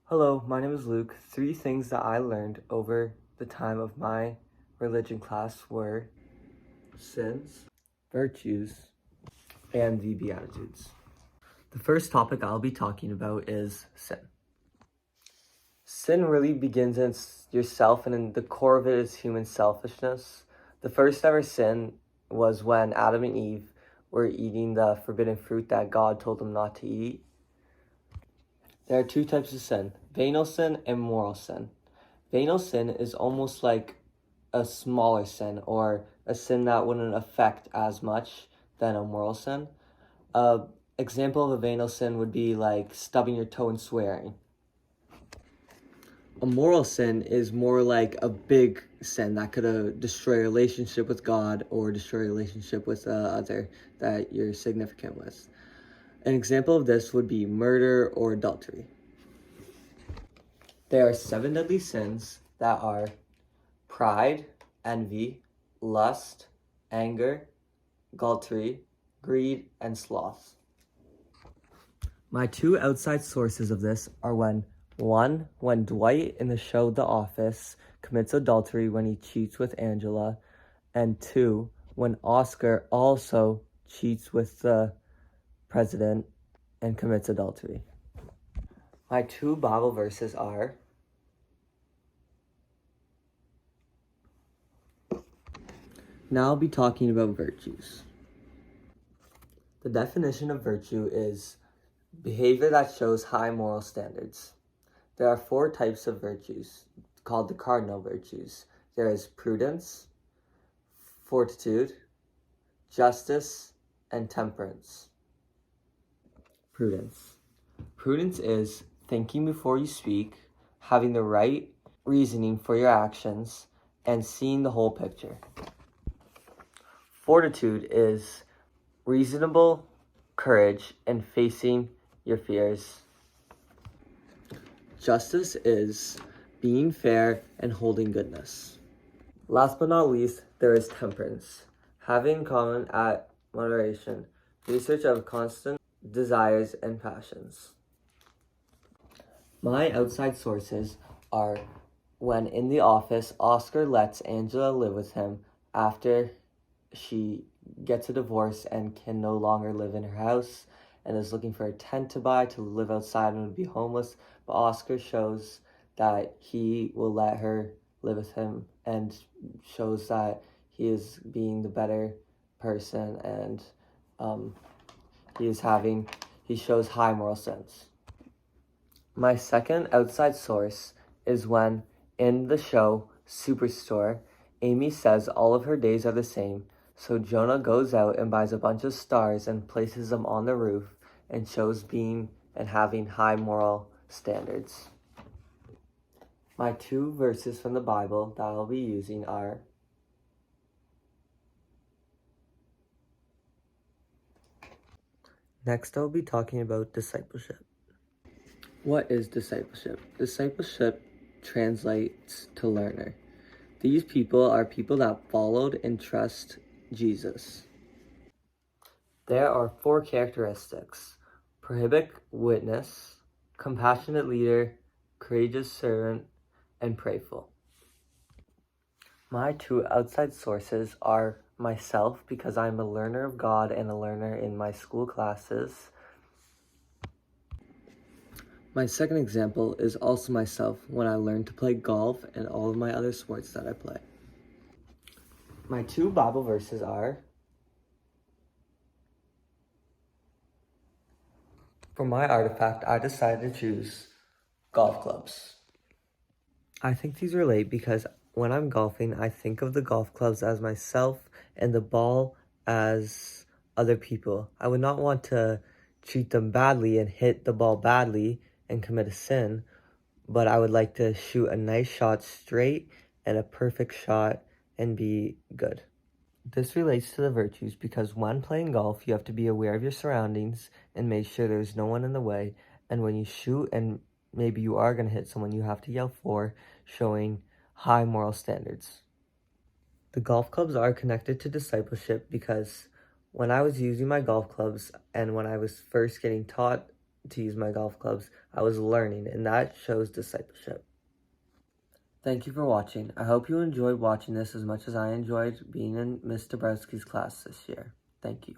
Hello, my name is Luke. 3 things that I learned over the time of my religion class were sins, virtues, and the Beatitudes. The first topic I'll be talking about is sin. Sin really begins in yourself, and in the core of it is human selfishness. The first ever sin was when Adam and Eve were eating the forbidden fruit that God told them not to eat. There are 2 types of sin, venial sin and mortal sin. Venial sin is almost like a smaller sin, or a sin that wouldn't affect as much than a moral sin. An example of a venial sin would be like stubbing your toe and swearing. A moral sin is more like a big sin that could destroy a relationship with God or destroy a relationship with other that you're significant with. An example of this would be murder or adultery. There are 7 deadly sins that are pride, envy, lust, anger, adultery, greed, and sloth. My 2 outside sources of this are when Dwight in the show The Office commits adultery when he cheats with Angela, and 2, when Oscar also cheats with the president and commits adultery. My 2 Bible verses are Now I'll be talking about virtues. The definition of virtue is behavior that shows high moral standards. There are 4 types of virtues called the cardinal virtues. There is prudence, fortitude, justice, and temperance. Prudence. Prudence is thinking before you speak, having the right reasoning for your actions, and seeing the whole picture. Fortitude is reasonable courage and facing your fears. Justice is being fair and holding goodness. Last but not least, there is temperance. Having common at moderation, research of constant desires and passions. My outside sources are when in The Office, Oscar lets Angela live with him after she gets a divorce and can no longer live in her house and is looking for a tent to buy to live outside and would be homeless. But Oscar shows that he will let her live with him and shows that he is being the better person, and he shows high moral sense. My second outside source is when in the show Superstore, Amy says all of her days are the same. So Jonah goes out and buys a bunch of stars and places them on the roof and shows being and having high moral standards. My 2 verses from the Bible that I'll be using are Next I'll be talking about discipleship. What is discipleship? Discipleship translates to learner. These people are people that followed and trust Jesus. There are 4 characteristics: prohibitive witness, compassionate leader, courageous servant, and prayerful. My 2 outside sources are myself, because I'm a learner of God and a learner in my school classes. My second example is also myself when I learned to play golf and all of my other sports that I play. My 2 Bible verses are, for my artifact, I decided to choose golf clubs. I think these relate because when I'm golfing, I think of the golf clubs as myself and the ball as other people. I would not want to treat them badly and hit the ball badly and commit a sin, but I would like to shoot a nice shot straight and a perfect shot and be good. This relates to the virtues because when playing golf, you have to be aware of your surroundings and make sure there's no one in the way. And when you shoot and maybe you are going to hit someone, you have to yell for, showing high moral standards. The golf clubs are connected to discipleship because when I was using my golf clubs and when I was first getting taught to use my golf clubs. I was learning, and that shows discipleship. Thank you for watching. I hope you enjoyed watching this as much as I enjoyed being in Miss Dabrowski's class this year. Thank you.